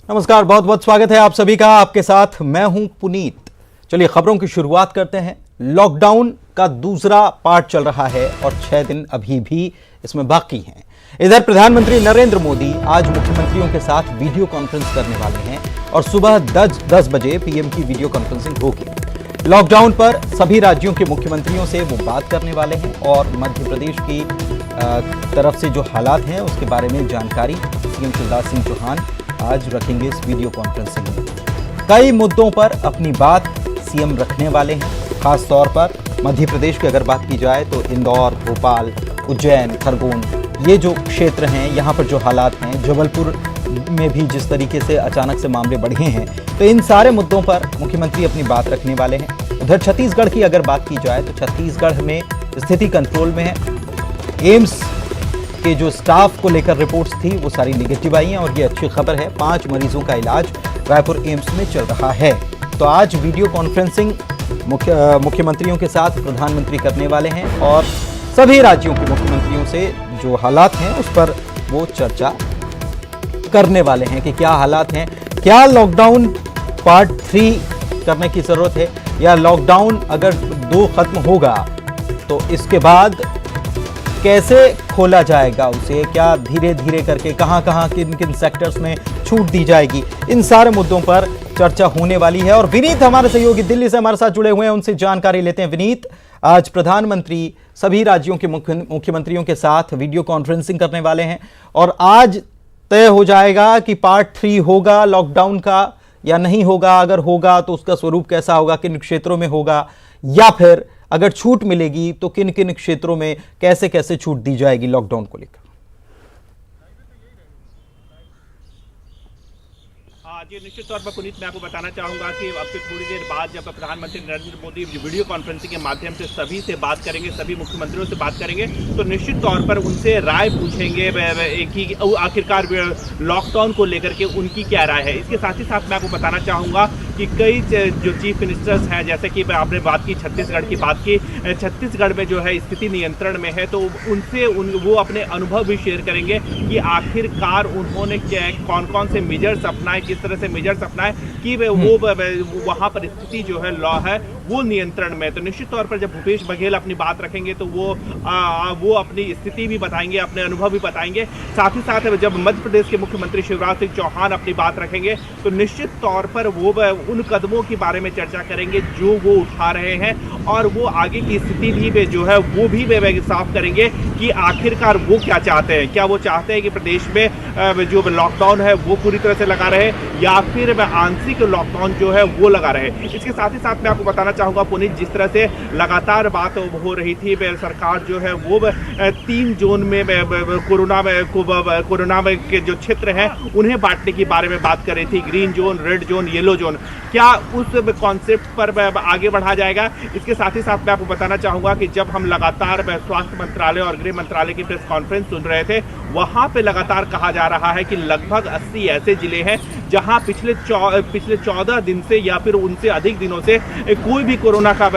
नमस्कार, बहुत बहुत स्वागत है आप सभी का। आपके साथ मैं हूं पुनीत। चलिए खबरों की शुरुआत करते हैं। लॉकडाउन का दूसरा पार्ट चल रहा है और 6 दिन अभी भी इसमें बाकी हैं। इधर प्रधानमंत्री नरेंद्र मोदी आज मुख्यमंत्रियों के साथ वीडियो कॉन्फ्रेंस करने वाले हैं और सुबह 10 बजे पीएम की वीडियो कॉन्फ्रेंसिंग होगी। लॉकडाउन पर सभी राज्यों के मुख्यमंत्रियों से वो बात करने वाले हैं और मध्य प्रदेश की तरफ से जो हालात हैं उसके बारे में जानकारी सीएम शिवराज सिंह चौहान आज रखेंगे इस वीडियो कॉन्फ्रेंसिंग में। कई मुद्दों पर अपनी बात सीएम रखने वाले हैं। खास तौर पर मध्य प्रदेश की अगर बात की जाए तो इंदौर, भोपाल, उज्जैन, खरगोन, ये जो क्षेत्र हैं, यहाँ पर जो हालात हैं, जबलपुर में भी जिस तरीके से अचानक से मामले बढ़े हैं, तो इन सारे मुद्दों पर मुख्यमंत्री अपनी बात रखने वाले हैं। उधर छत्तीसगढ़ की अगर बात की जाए तो छत्तीसगढ़ में स्थिति कंट्रोल में है। एम्स के जो स्टाफ को लेकर रिपोर्ट्स थी वो सारी निगेटिव आई हैं और ये अच्छी खबर है। 5 मरीजों का इलाज रायपुर एम्स में चल रहा है। तो आज वीडियो कॉन्फ्रेंसिंग मुख्यमंत्रियों के साथ प्रधानमंत्री करने वाले हैं और सभी राज्यों के मुख्यमंत्रियों से जो हालात हैं उस पर वो चर्चा करने वाले हैं कि क्या हालात हैं, क्या लॉकडाउन पार्ट 3 करने की जरूरत है या लॉकडाउन अगर 2 खत्म होगा तो इसके बाद कैसे खोला जाएगा उसे, क्या धीरे धीरे करके कहां किन किन सेक्टर्स में छूट दी जाएगी। इन सारे मुद्दों पर चर्चा होने वाली है और विनीत हमारे सहयोगी दिल्ली से हमारे साथ जुड़े हुए हैं, उनसे जानकारी लेते हैं। विनीत, आज प्रधानमंत्री सभी राज्यों के मुख्यमंत्रियों के साथ वीडियो कॉन्फ्रेंसिंग करने वाले हैं और आज तय हो जाएगा कि पार्ट 3 होगा लॉकडाउन का या नहीं होगा। अगर होगा तो उसका स्वरूप कैसा होगा, किन क्षेत्रों में होगा, या फिर अगर छूट मिलेगी तो किन किन क्षेत्रों में कैसे कैसे छूट दी जाएगी लॉकडाउन को लेकर। जी निश्चित तौर पर पुनीत, मैं आपको बताना चाहूंगा कि अब से थोड़ी देर बाद जब प्रधानमंत्री नरेंद्र मोदी वीडियो कॉन्फ्रेंसिंग के माध्यम से सभी से बात करेंगे, सभी मुख्यमंत्रियों से बात करेंगे, तो निश्चित तौर पर उनसे राय पूछेंगे कि आखिरकार लॉकडाउन को लेकर के उनकी क्या राय है। इसके साथ ही साथ मैं आपको बताना चाहूंगा कि कई जो चीफ मिनिस्टर्स हैं, जैसे कि आपने बात की छत्तीसगढ़ की बात की, छत्तीसगढ़ में जो है स्थिति नियंत्रण में है, तो उनसे वो अपने अनुभव भी शेयर करेंगे कि आखिरकार उन्होंने कौन कौन से मेजर्स अपनाए, किस तरह से मेजर्स अपनाए कि वो वहां पर स्थिति जो है लॉ है वो नियंत्रण में। तो निश्चित तौर पर जब भूपेश बघेल अपनी बात रखेंगे तो वो अपनी स्थिति भी बताएंगे, अपने अनुभव भी बताएंगे। साथ ही साथ जब मध्य प्रदेश के मुख्यमंत्री शिवराज सिंह चौहान अपनी बात रखेंगे तो निश्चित तौर पर वो उन कदमों के बारे में चर्चा करेंगे जो वो उठा रहे हैं और वो आगे की स्थिति भी जो है वो भी साफ करेंगे कि आखिरकार वो क्या चाहते हैं। क्या वो चाहते हैं कि प्रदेश में जो लॉकडाउन है वो पूरी तरह से लगा रहे या फिर आंशिक लॉकडाउन जो है वो लगा रहे। इसके साथ ही साथ मैं आपको बताना चाहूंगा पुनीत, जिस तरह से लगातार बात हो रही थी, सरकार जो है वो 3 जोन में कोरोना में के जो क्षेत्र हैं उन्हें बांटने के बारे में बात कर रही थी, green zone, red zone, yellow zone. क्या उस कॉन्सेप्ट पर आगे बढ़ा जाएगा। इसके साथ ही साथ मैं आपको बताना चाहूंगा कि जब हम लगातार स्वास्थ्य मंत्रालय और गृह मंत्रालय की प्रेस कॉन्फ्रेंस सुन रहे थे, वहां पे लगातार कहा जा रहा है कि लगभग 80 ऐसे जिले हैं जहां पिछले 14 दिन से या फिर उनसे अधिक दिनों से कोई भी कोरोना का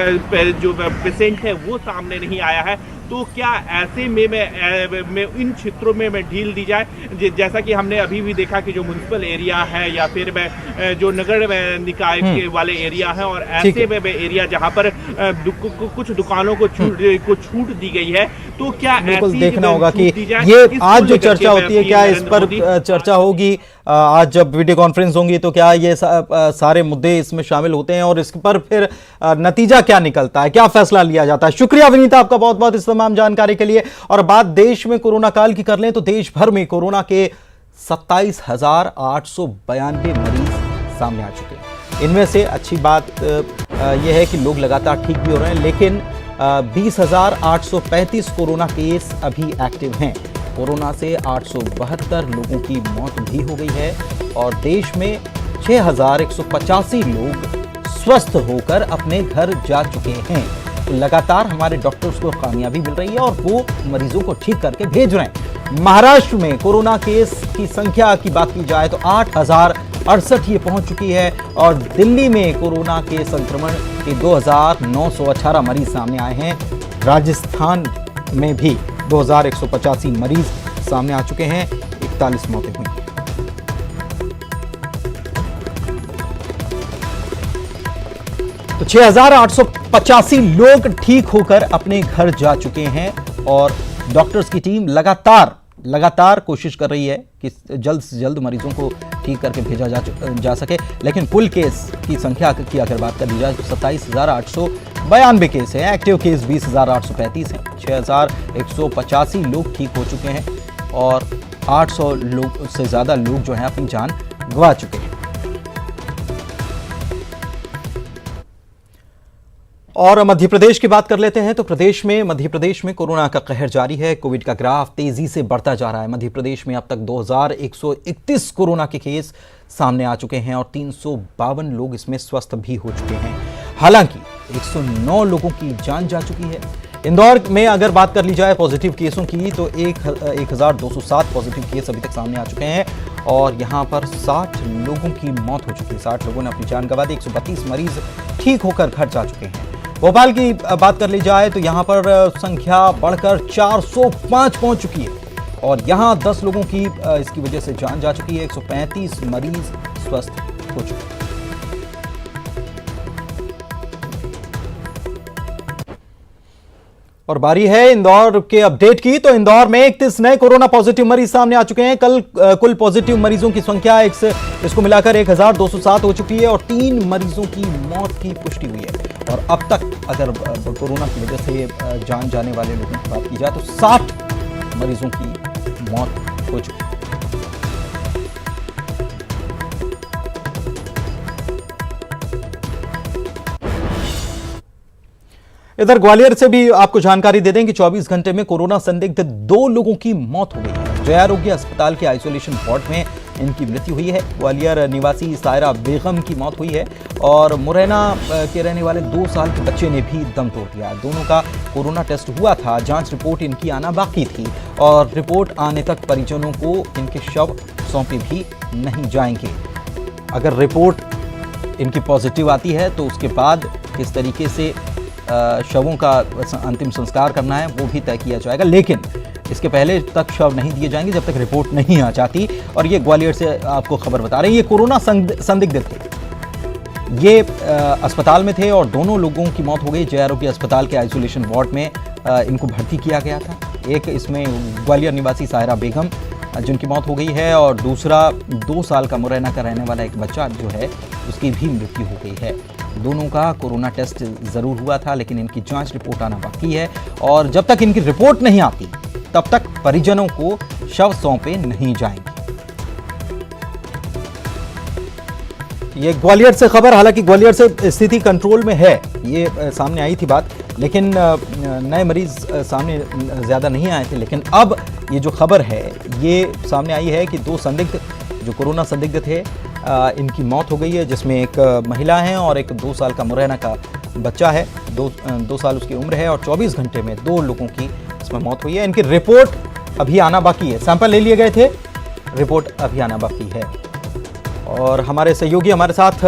जो पेशेंट है वो सामने नहीं आया है। तो क्या ऐसे में इन क्षेत्रों में ढील दी जाए, जैसा कि हमने अभी भी देखा कि जो म्युनिसिपल एरिया है या फिर जो नगर निकाय के वाले एरिया है और ऐसे में एरिया जहां पर कुछ दुकानों को छूट दी गई है, तो क्या ऐसी देखना होगा कि ये आज जो चर्चा होती है क्या इस पर चर्चा होगी। आज जब वीडियो कॉन्फ्रेंस होंगी तो क्या ये सारे मुद्दे इसमें शामिल होते हैं और इस पर फिर नतीजा क्या निकलता है, क्या फैसला लिया जाता है। शुक्रिया विनीता आपका बहुत बहुत इस तमाम जानकारी के लिए। और बात देश में कोरोना काल की कर लें तो देश भर में कोरोना के 27,892 मरीज सामने आ चुके हैं। इनमें से अच्छी बात यह है कि लोग लगातार ठीक भी हो रहे हैं, लेकिन 20,835 कोरोना केस अभी एक्टिव हैं। कोरोना से 872 लोगों की मौत भी हो गई है और देश में 6,185 लोग स्वस्थ होकर अपने घर जा चुके हैं। तो लगातार हमारे डॉक्टर्स को कामयाबी मिल रही है और वो मरीजों को ठीक करके भेज रहे हैं। महाराष्ट्र में कोरोना केस की संख्या की बात की जाए तो 8,068 ये पहुंच चुकी है और दिल्ली में कोरोना के संक्रमण के 2,918 मरीज सामने आए हैं। राजस्थान में भी 2,185 मरीज सामने आ चुके हैं, 41 मौतें हुई हैं। तो 6,885 लोग ठीक होकर अपने घर जा चुके हैं और डॉक्टर्स की टीम लगातार कोशिश कर रही है कि जल्द से जल्द मरीजों को ठीक करके भेजा जा सके। लेकिन कुल केस की संख्या की अगर बात कर ली जाए तो 27,892 केस हैं, एक्टिव केस 20,835 हैं, 6,185 लोग ठीक हो चुके हैं और 800 लोग से ज़्यादा लोग जो हैं अपनी जान गंवा चुके हैं। और मध्य प्रदेश की बात कर लेते हैं तो मध्य प्रदेश में कोरोना का कहर जारी है। कोविड का ग्राफ तेजी से बढ़ता जा रहा है। मध्य प्रदेश में अब तक 2,131 कोरोना के केस सामने आ चुके हैं और 352 लोग इसमें स्वस्थ भी हो चुके हैं। हालांकि 109 लोगों की जान जा चुकी है। इंदौर में अगर बात कर ली जाए पॉजिटिव केसों की तो 1,207 पॉजिटिव केस अभी तक सामने आ चुके हैं और यहां पर 60 लोगों की मौत हो चुकी है। 60 लोगों ने अपनी जान गंवा दी। 132 मरीज ठीक होकर घर जा चुके हैं। भोपाल की बात कर ली जाए तो यहां पर संख्या बढ़कर 405 पहुंच चुकी है और यहां 10 लोगों की इसकी वजह से जान जा चुकी है। 135 मरीज स्वस्थ हो चुके हैं। और बारी है इंदौर के अपडेट की। तो इंदौर में 31 नए कोरोना पॉजिटिव मरीज सामने आ चुके हैं। कल कुल पॉजिटिव मरीजों की संख्या इसको मिलाकर 1,207 हो चुकी है और 3 मरीजों की मौत की पुष्टि हुई है। और अब तक अगर कोरोना की वजह से जान जाने वाले लोगों की बात की जाए तो 60 मरीजों की मौत हो चुकी है। इधर ग्वालियर से भी आपको जानकारी दे दें कि 24 घंटे में कोरोना संदिग्ध 2 लोगों की मौत हो गई है। जय आरोग्य अस्पताल के आइसोलेशन वार्ड में इनकी मृत्यु हुई है। ग्वालियर निवासी सायरा बेगम की मौत हुई है और मुरैना के रहने वाले 2 साल के बच्चे ने भी दम तोड़ दिया। दोनों का कोरोना टेस्ट हुआ था। जांच रिपोर्ट इनकी आना बाकी थी और रिपोर्ट आने तक परिजनों को इनके शव सौंपे भी नहीं जाएंगे। अगर रिपोर्ट इनकी पॉजिटिव आती है तो उसके बाद किस तरीके से शवों का अंतिम संस्कार करना है वो भी तय किया जाएगा, लेकिन इसके पहले तक शव नहीं दिए जाएंगे जब तक रिपोर्ट नहीं आ जाती। और ये ग्वालियर से आपको खबर बता रहे हैं, ये कोरोना संदिग्ध थे। ये अस्पताल में थे और दोनों लोगों की मौत हो गई। जय आरोग्य अस्पताल के आइसोलेशन वार्ड में इनको भर्ती किया गया था। एक इसमें ग्वालियर निवासी सायरा बेगम जिनकी मौत हो गई है और दूसरा 2 साल का मुरैना का रहने वाला एक बच्चा जो है उसकी भी मृत्यु हो गई है। दोनों का कोरोना टेस्ट जरूर हुआ था लेकिन इनकी जांच रिपोर्ट आना बाकी है और जब तक इनकी रिपोर्ट नहीं आती तब तक परिजनों को शव सौंपे नहीं जाएंगे। ये ग्वालियर से खबर, हालांकि ग्वालियर से स्थिति कंट्रोल में है, ये सामने आई थी बात, लेकिन नए मरीज सामने ज़्यादा नहीं आए थे। लेकिन अब ये जो खबर है ये सामने आई है कि 2 संदिग्ध जो कोरोना संदिग्ध थे इनकी मौत हो गई है, जिसमें एक महिला है और एक 2 साल का मुरैना का बच्चा है। 2 साल उसकी उम्र है और 24 घंटे में 2 लोगों की इसमें मौत हुई है। इनकी रिपोर्ट अभी आना बाकी है। सैंपल ले लिए गए थे, रिपोर्ट अभी आना बाकी है। और हमारे सहयोगी हमारे साथ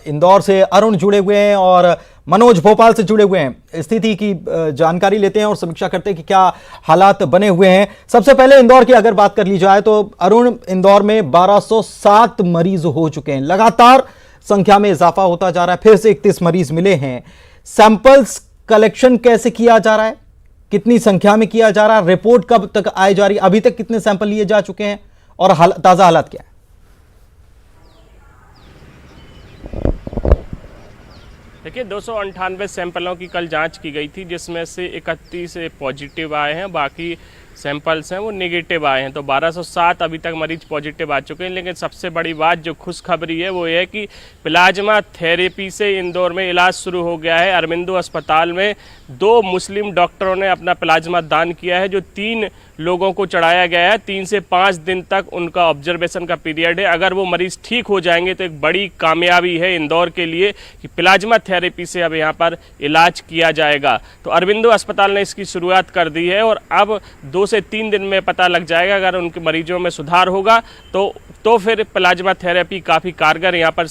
इंदौर से अरुण जुड़े हुए हैं और मनोज भोपाल से जुड़े हुए हैं। स्थिति की जानकारी लेते हैं और समीक्षा करते हैं कि क्या हालात बने हुए हैं। सबसे पहले इंदौर की अगर बात कर ली जाए तो अरुण, इंदौर में 1207 मरीज हो चुके हैं। लगातार संख्या में इजाफा होता जा रहा है। फिर से 31 मरीज मिले हैं। सैंपल्स कलेक्शन कैसे किया जा रहा है, कितनी संख्या में किया जा रहा है, रिपोर्ट कब तक आए जा रही है, अभी तक कितने सैंपल लिए जा चुके हैं और ताजा हालात क्या है? देखिए 298 सैंपलों की कल जांच की गई थी, जिसमें से 31 पॉजिटिव आए हैं, बाकी सैंपल्स हैं वो नेगेटिव आए हैं। तो 1207 अभी तक मरीज पॉजिटिव आ चुके हैं। लेकिन सबसे बड़ी बात जो खुशखबरी है वो ये है कि प्लाज्मा थेरेपी से इंदौर में इलाज शुरू हो गया है। अरबिंदो अस्पताल में 2 मुस्लिम डॉक्टरों ने अपना प्लाज्मा दान किया है, जो 3 लोगों को चढ़ाया गया है। 3 से 5 दिन तक उनका ऑब्जर्वेशन का पीरियड है। अगर वो मरीज ठीक हो जाएंगे तो एक बड़ी कामयाबी है इंदौर के लिए कि प्लाज्मा थेरेपी से अब यहाँ पर इलाज किया जाएगा। तो अरबिंदो अस्पताल ने इसकी शुरुआत कर दी है और अब 2 से 3 दिन में पता लग जाएगा। अगर उनके मरीजों में सुधार होगा तो तो फिर प्लाज्मा थेरेपी काफ़ी कारगर यहाँ पर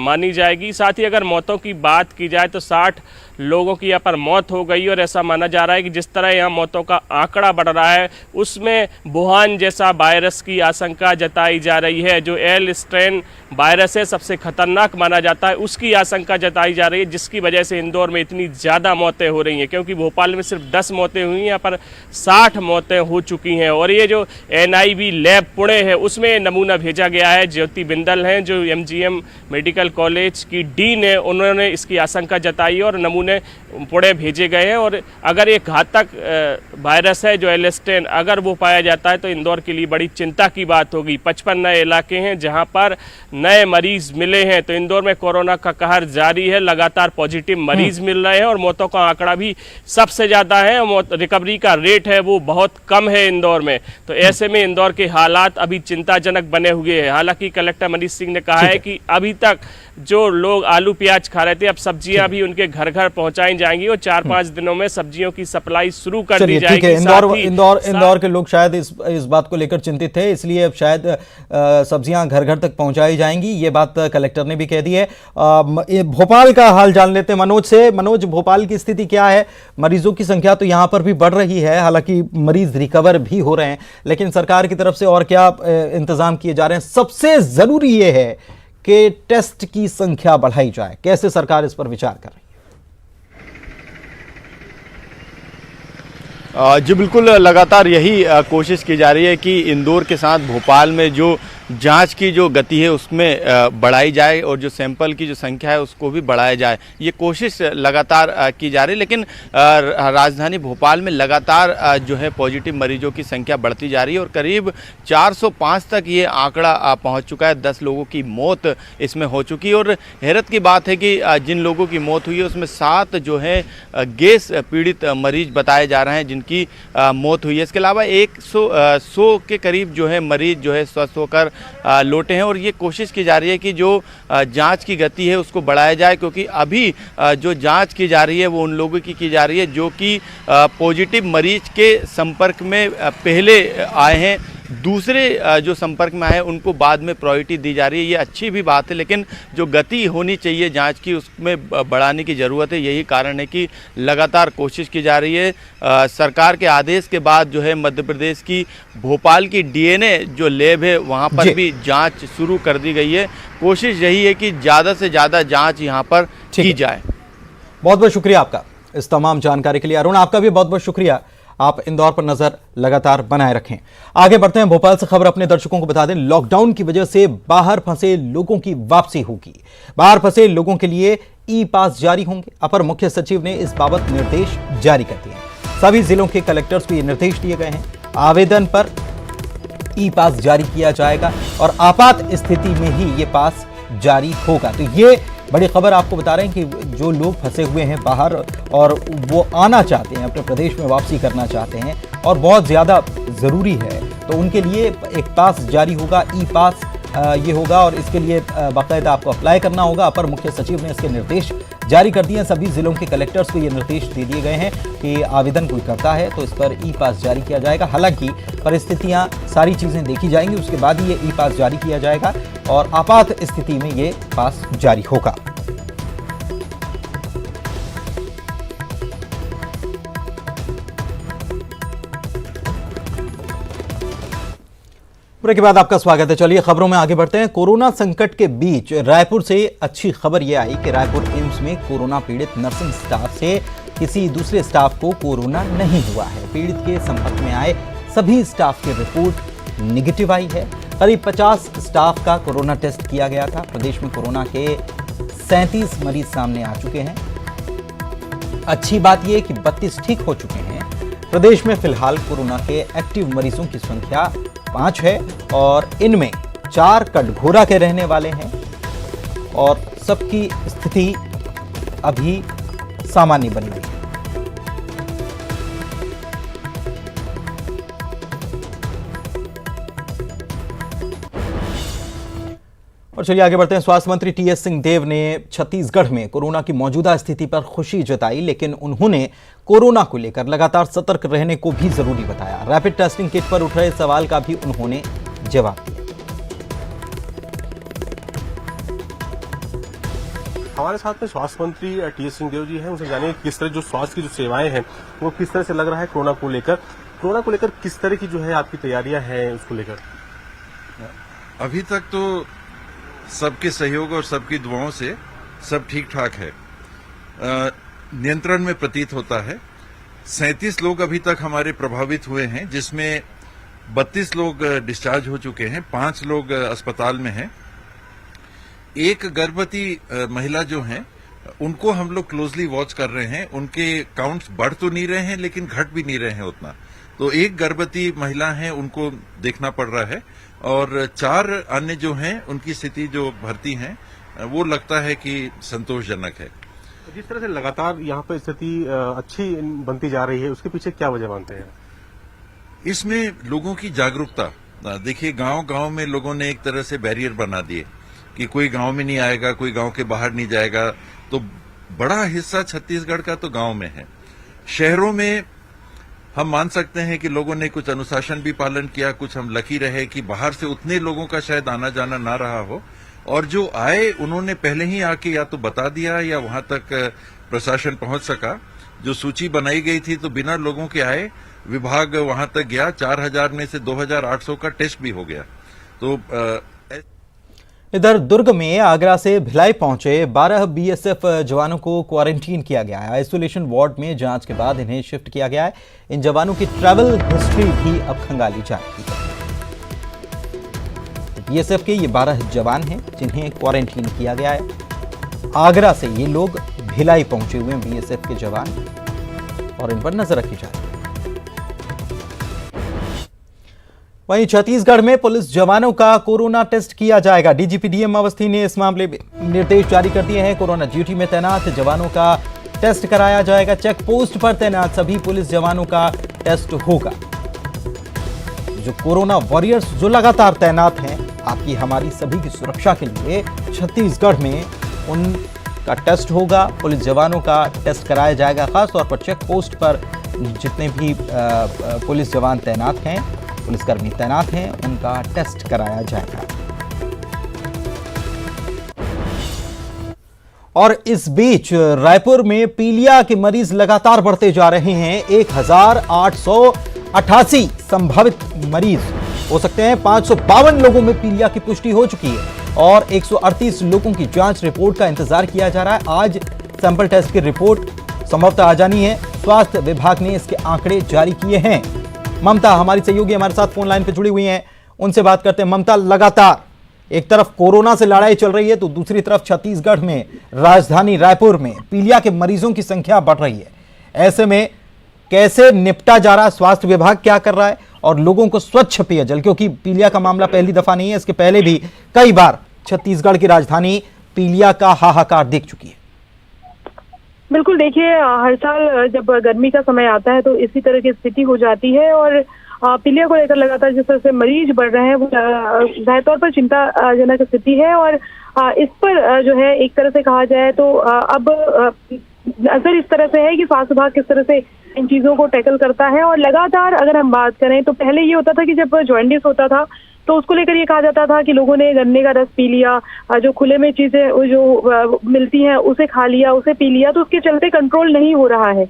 मानी जाएगी। साथ ही अगर मौतों की बात की जाए तो 60 लोगों की यहाँ पर मौत हो गई और ऐसा माना जा रहा है कि जिस तरह यहाँ मौतों का आंकड़ा बढ़ रहा है उसमें वुहान जैसा वायरस की आशंका जताई जा रही है। जो एल स्ट्रेन वायरस है सबसे खतरनाक माना जाता है, उसकी आशंका जताई जा रही है, जिसकी वजह से इंदौर में इतनी ज़्यादा मौतें हो रही हैं। क्योंकि भोपाल में सिर्फ 10 मौतें हुई हैं, यहाँ पर 60 मौतें हो चुकी हैं। और ये जो NIV लैब पुणे है उसमें नमूना भेजा गया है। ज्योति बिंदल हैं जो MGM मेडिकल कॉलेज की डीन है, उन्होंने इसकी आशंका जताई और नमूने पुणे भेजे गए हैं। और अगर ये घातक वायरस है जो एल स्ट्रेन अगर वो पाया जाता है तो इंदौर के लिए बड़ी चिंता की बात होगी। 55 नए इलाके हैं जहां पर नए मरीज मिले हैं। तो इंदौर में कोरोना का कहर जारी है, लगातार पॉजिटिव मरीज मिल रहे हैं और मौतों का आंकड़ा भी सबसे ज़्यादा है। रिकवरी का रेट है वो बहुत कम है इंदौर में। तो ऐसे में इंदौर के हालात अभी चिंताजनक बने हुए हैं। हालांकि कलेक्टर मनीष सिंह ने कहा है कि अभी तक जो लोग आलू प्याज खा रहे थे अब सब्जियां भी उनके घर घर पहुंचाई जाएंगी और 4-5 दिनों में सब्जियों की सप्लाई शुरू कर दी जाएगी। इंदौर के लोग शायद इस बात को लेकर चिंतित थे, इसलिए अब शायद सब्जियां घर घर तक पहुंचाई जाएंगी, ये बात कलेक्टर ने भी कह दी है। भोपाल का हाल जान लेते हैं मनोज से। मनोज, भोपाल की स्थिति क्या है? मरीजों की संख्या तो यहां पर भी बढ़ रही है, हालांकि मरीज रिकवर भी हो रहे हैं, लेकिन सरकार की तरफ से और क्या इंतजाम किए जा रहे हैं? सबसे जरूरी ये है कि टेस्ट की संख्या बढ़ाई जाए। कैसे सरकार इस पर विचार कर रही है? जी बिल्कुल, लगातार यही कोशिश की जा रही है कि इंदौर के साथ भोपाल में जो जांच की जो गति है उसमें बढ़ाई जाए और जो सैंपल की जो संख्या है उसको भी बढ़ाया जाए। ये कोशिश लगातार की जा रही है, लेकिन राजधानी भोपाल में लगातार जो है पॉजिटिव मरीजों की संख्या बढ़ती जा रही है और करीब 405 तक ये आंकड़ा पहुंच चुका है। 10 लोगों की मौत इसमें हो चुकी है और हैरत की बात है कि जिन लोगों की मौत हुई है उसमें 7 जो है गैस पीड़ित मरीज बताए जा रहे हैं जिनकी मौत हुई है। इसके अलावा 100 के करीब जो है मरीज जो है स्वस्थ होकर लौटे हैं और ये कोशिश की जा रही है कि जो जांच की गति है उसको बढ़ाया जाए, क्योंकि अभी जो जांच की जा रही है वो उन लोगों की जा रही है जो कि पॉजिटिव मरीज के संपर्क में पहले आए हैं। दूसरे जो संपर्क में आए उनको बाद में प्रायोरिटी दी जा रही है। ये अच्छी भी बात है, लेकिन जो गति होनी चाहिए जांच की उसमें बढ़ाने की ज़रूरत है। यही कारण है कि लगातार कोशिश की जा रही है। सरकार के आदेश के बाद जो है मध्य प्रदेश की भोपाल की DNA जो लैब है वहाँ पर भी जांच शुरू कर दी गई है। कोशिश यही है कि ज़्यादा से ज़्यादा जाँच यहाँ पर की जाए। बहुत बहुत शुक्रिया आपका इस तमाम जानकारी के लिए। अरुण, आपका भी बहुत बहुत शुक्रिया। आप इंदौर पर नजर लगातार बनाए रखें। आगे बढ़ते हैं। भोपाल से खबर अपने दर्शकों को बता दें, लॉकडाउन की वजह से बाहर फंसे लोगों की वापसी होगी। बाहर फंसे लोगों के लिए ई-पास जारी होंगे। अपर मुख्य सचिव ने इस बाबत निर्देश जारी कर दिए हैं। सभी जिलों के कलेक्टर्स को ये निर्देश दिए गए हैं। आवेदन पर ई-पास जारी किया जाएगा और आपात स्थिति में ही ये पास जारी होगा। तो ये बड़ी खबर आपको बता रहे हैं कि जो लोग फंसे हुए हैं बाहर और वो आना चाहते हैं, अपने प्रदेश में वापसी करना चाहते हैं और बहुत ज़्यादा ज़रूरी है, तो उनके लिए एक पास जारी होगा, ई-पास ये होगा और इसके लिए बाकायदा आपको अप्लाई करना होगा। अपर मुख्य सचिव ने इसके निर्देश जारी कर दिए हैं। सभी जिलों के कलेक्टर्स को ये निर्देश दे दिए गए हैं कि आवेदन कोई करता है तो इस पर ई-पास जारी किया जाएगा। हालांकि परिस्थितियां सारी चीज़ें देखी जाएंगी, उसके बाद ही ये ई-पास जारी किया जाएगा और आपात स्थिति में ये पास जारी होगा। ब्रेक के बाद आपका स्वागत है। चलिए खबरों में आगे बढ़ते हैं। कोरोना संकट के बीच रायपुर से अच्छी खबर यह आई कि रायपुर एम्स में कोरोना पीड़ित नर्सिंग स्टाफ से किसी दूसरे स्टाफ को कोरोना नहीं हुआ है। पीड़ित के संपर्क में आए सभी स्टाफ की रिपोर्ट निगेटिव आई है। करीब 50 स्टाफ का कोरोना टेस्ट किया गया था। प्रदेश में कोरोना के 37 मरीज सामने आ चुके हैं। अच्छी बात यह कि 32 ठीक हो चुके हैं। प्रदेश में फिलहाल कोरोना के एक्टिव मरीजों की संख्या 5 है और इनमें 4 कटघोरा के रहने वाले हैं और सबकी स्थिति अभी सामान्य बनी हुई है। और चलिए आगे बढ़ते हैं। स्वास्थ्य मंत्री टीएस सिंहदेव ने छत्तीसगढ़ में कोरोना की मौजूदा स्थिति पर खुशी जताई, लेकिन उन्होंने कोरोना को लेकर लगातार सतर्क रहने को भी जरूरी बताया। रैपिड टेस्टिंग किट पर उठ रहे सवाल का भी उन्होंने जवाब दिया। हमारे साथ में स्वास्थ्य मंत्री टी.एस. सिंहदेव जी हैं, उनसे जानिए किस तरह जो स्वास्थ्य की जो सेवाएं हैं वो किस तरह से लग रहा है कोरोना को लेकर किस तरह की जो है आपकी तैयारियां हैं उसको लेकर। अभी तक तो सबके सहयोग और सबकी दुआओं से सब ठीक ठाक है, नियंत्रण में प्रतीत होता है। 37 लोग अभी तक हमारे प्रभावित हुए हैं, जिसमें 32 लोग डिस्चार्ज हो चुके हैं, 5 लोग अस्पताल में हैं। एक गर्भवती महिला जो हैं उनको हम लोग क्लोजली वॉच कर रहे हैं। उनके काउंट्स बढ़ तो नहीं रहे हैं लेकिन घट भी नहीं रहे हैं उतना। तो एक गर्भवती महिला है उनको देखना पड़ रहा है और 4 अन्य जो हैं उनकी स्थिति जो भर्ती हैं वो लगता है कि संतोषजनक है। जिस तरह से लगातार यहाँ पर स्थिति अच्छी बनती जा रही है उसके पीछे क्या वजह मानते हैं? इसमें लोगों की जागरूकता, देखिए गांव-गांव में लोगों ने एक तरह से बैरियर बना दिए कि कोई गांव में नहीं आएगा, कोई गांव के बाहर नहीं जाएगा। तो बड़ा हिस्सा छत्तीसगढ़ का तो गांव में है। शहरों में हम मान सकते हैं कि लोगों ने कुछ अनुशासन भी पालन किया, कुछ हम लकी रहे कि बाहर से उतने लोगों का शायद आना जाना ना रहा हो, और जो आए उन्होंने पहले ही आके या तो बता दिया या वहां तक प्रशासन पहुंच सका। जो सूची बनाई गई थी तो बिना लोगों के आए विभाग वहां तक गया। 4000 में से 2800 का टेस्ट भी हो गया। तो इधर दुर्ग में आगरा से भिलाई पहुंचे 12 बीएसएफ जवानों को क्वारंटीन किया गया है। आइसोलेशन वार्ड में जांच के बाद इन्हें शिफ्ट किया गया है। इन जवानों की ट्रैवल हिस्ट्री भी अब खंगाली जा रही है। बीएसएफ के ये 12 जवान हैं जिन्हें क्वारंटीन किया गया है। आगरा से ये लोग भिलाई पहुंचे हुए बीएसएफ के जवान और इन पर नजर रखी जा रही है। वहीं छत्तीसगढ़ में पुलिस जवानों का कोरोना टेस्ट किया जाएगा। डीजीपी डीएम अवस्थी ने इस मामले में निर्देश जारी कर दिए हैं। कोरोना ड्यूटी में तैनात जवानों का टेस्ट कराया जाएगा। चेक पोस्ट पर तैनात सभी पुलिस जवानों का टेस्ट होगा। जो कोरोना वॉरियर्स जो लगातार तैनात हैं आपकी हमारी सभी की सुरक्षा के लिए छत्तीसगढ़ में उनका टेस्ट होगा। पुलिस जवानों का टेस्ट कराया जाएगा। खासतौर पर चेक पोस्ट पर जितने भी पुलिस जवान तैनात हैं, पुलिसकर्मी तैनात हैं, उनका टेस्ट कराया जाएगा। और इस बीच रायपुर में पीलिया के मरीज लगातार बढ़ते जा रहे हैं। 1888 संभावित मरीज हो सकते हैं। 552 लोगों में पीलिया की पुष्टि हो चुकी है और 138 लोगों की जांच रिपोर्ट का इंतजार किया जा रहा है। आज सैंपल टेस्ट की रिपोर्ट संभवतः आ जानी है। स्वास्थ्य विभाग ने इसके आंकड़े जारी किए हैं। ममता हमारी सहयोगी हमारे साथ फोन लाइन पे जुड़ी हुई हैं, उनसे बात करते हैं। ममता, लगातार एक तरफ कोरोना से लड़ाई चल रही है तो दूसरी तरफ छत्तीसगढ़ में राजधानी रायपुर में पीलिया के मरीजों की संख्या बढ़ रही है। ऐसे में कैसे निपटा जा रहा है? स्वास्थ्य विभाग क्या कर रहा है? और लोगों को स्वच्छ पेयजल, क्योंकि पीलिया का मामला पहली दफा नहीं है, इसके पहले भी कई बार छत्तीसगढ़ की राजधानी पीलिया का हाहाकार देख चुकी है। बिल्कुल, देखिए हर साल जब गर्मी का समय आता है तो इसी तरह की स्थिति हो जाती है और पीलिया को लेकर लगातार जिस तरह से मरीज बढ़ रहे हैं वो जाहिर तौर पर चिंताजनक स्थिति है। और इस पर जो है एक तरह से कहा जाए तो अब असर इस तरह से है कि स्वास्थ्य विभाग किस तरह से इन चीजों को टैकल करता है। और लगातार अगर हम बात करें तो पहले ये होता था कि जब जॉन्डिस होता था तो उसको लेकर ये कहा जाता था कि लोगों ने गन्ने का रस पी लिया, जो खुले में चीजें जो मिलती हैं उसे खा लिया, उसे पी लिया, तो उसके चलते कंट्रोल नहीं हो रहा है।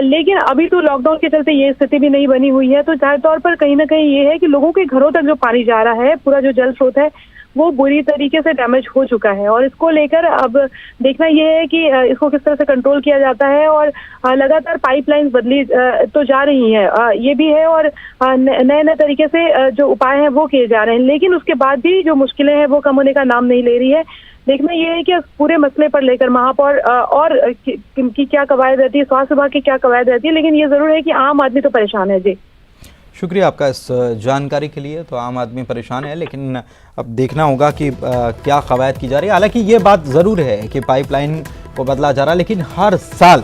लेकिन अभी तो लॉकडाउन के चलते ये स्थिति भी नहीं बनी हुई है। तो जाहिर तौर पर कहीं ना कहीं ये है कि लोगों के घरों तक जो पानी जा रहा है, पूरा जो जल स्रोत है वो बुरी तरीके से डैमेज हो चुका है। और इसको लेकर अब देखना यह है कि इसको किस तरह से कंट्रोल किया जाता है। और लगातार पाइपलाइंस बदली तो जा रही हैं, ये भी है, और नए नए तरीके से जो उपाय हैं वो किए जा रहे हैं। लेकिन उसके बाद भी जो मुश्किलें हैं वो कम होने का नाम नहीं ले रही है। देखना यह है कि पूरे मसले पर लेकर महापौर और की क्या कवायद रहती है, स्वास्थ्य विभाग की क्या कवायद रहती है, लेकिन ये जरूर है कि आम आदमी तो परेशान है। जी, शुक्रिया आपका इस जानकारी के लिए। तो आम आदमी परेशान है, लेकिन अब देखना होगा कि क्या कवायद की जा रही है। हालांकि ये बात ज़रूर है कि पाइपलाइन को बदला जा रहा है, लेकिन हर साल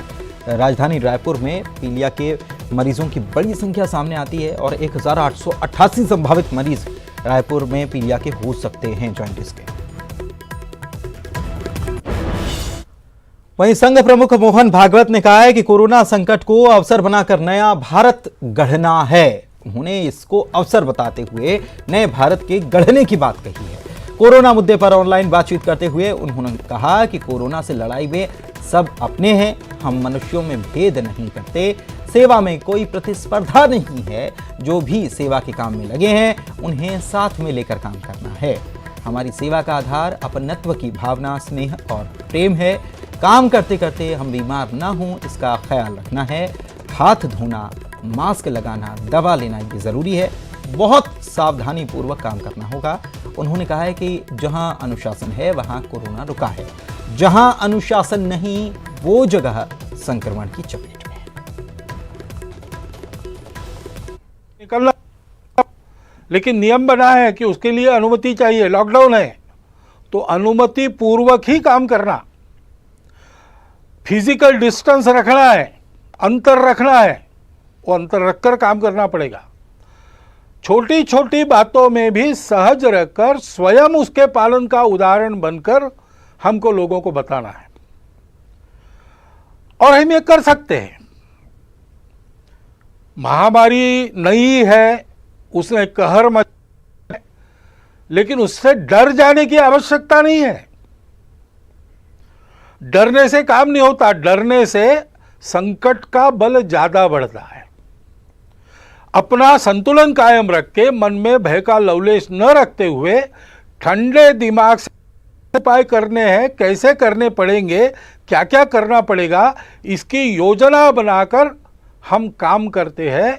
राजधानी रायपुर में पीलिया के मरीजों की बड़ी संख्या सामने आती है और 1888 संभावित मरीज रायपुर में पीलिया के हो सकते हैं जॉन्डिस के। वहीं संघ प्रमुख मोहन भागवत ने कहा है कि कोरोना संकट को अवसर बनाकर नया भारत गढ़ना है। उन्होंने इसको अवसर बताते हुए नए भारत के गढ़ने की बात कही है। कोरोना मुद्दे पर ऑनलाइन बातचीत करते हुए उन्होंने कहा कि कोरोना से लड़ाई में सब अपने हैं, हम मनुष्यों में भेद नहीं करते, सेवा में कोई प्रतिस्पर्धा नहीं है, जो भी सेवा के काम में लगे हैं उन्हें साथ में लेकर काम करना है। हमारी सेवा का आधार अपनत्व की भावना, स्नेह और प्रेम है। काम करते करते हम बीमार ना हों इसका ख्याल रखना है। हाथ धोना, मास्क लगाना, दवा लेना ये जरूरी है। बहुत सावधानी पूर्वक काम करना होगा। उन्होंने कहा है कि जहां अनुशासन है वहां कोरोना रुका है, जहां अनुशासन नहीं वो जगह संक्रमण की चपेट में है। निकलना, लेकिन नियम बना है कि उसके लिए अनुमति चाहिए। लॉकडाउन है तो अनुमति पूर्वक ही काम करना, फिजिकल डिस्टेंस रखना है, अंतर रखना है, वो अंतर रखकर काम करना पड़ेगा। छोटी छोटी बातों में भी सहज रहकर स्वयं उसके पालन का उदाहरण बनकर हमको लोगों को बताना है, और हम ये कर सकते हैं। महामारी नई है, उसने कहर मचा, लेकिन उससे डर जाने की आवश्यकता नहीं है। डरने से काम नहीं होता, डरने से संकट का बल ज्यादा बढ़ता है। अपना संतुलन कायम रख के मन में भय का लवलेश न रखते हुए ठंडे दिमाग से उपाय करने हैं, कैसे करने पड़ेंगे, क्या क्या करना पड़ेगा, इसकी योजना बनाकर हम काम करते हैं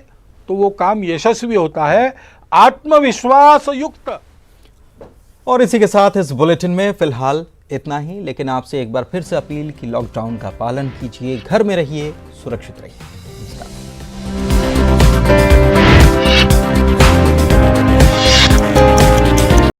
तो वो काम यशस्वी होता है, आत्मविश्वास युक्त। और इसी के साथ इस बुलेटिन में फिलहाल इतना ही, लेकिन आपसे एक बार फिर से अपील कि लॉकडाउन का पालन कीजिए, घर में रहिए, सुरक्षित रहिए।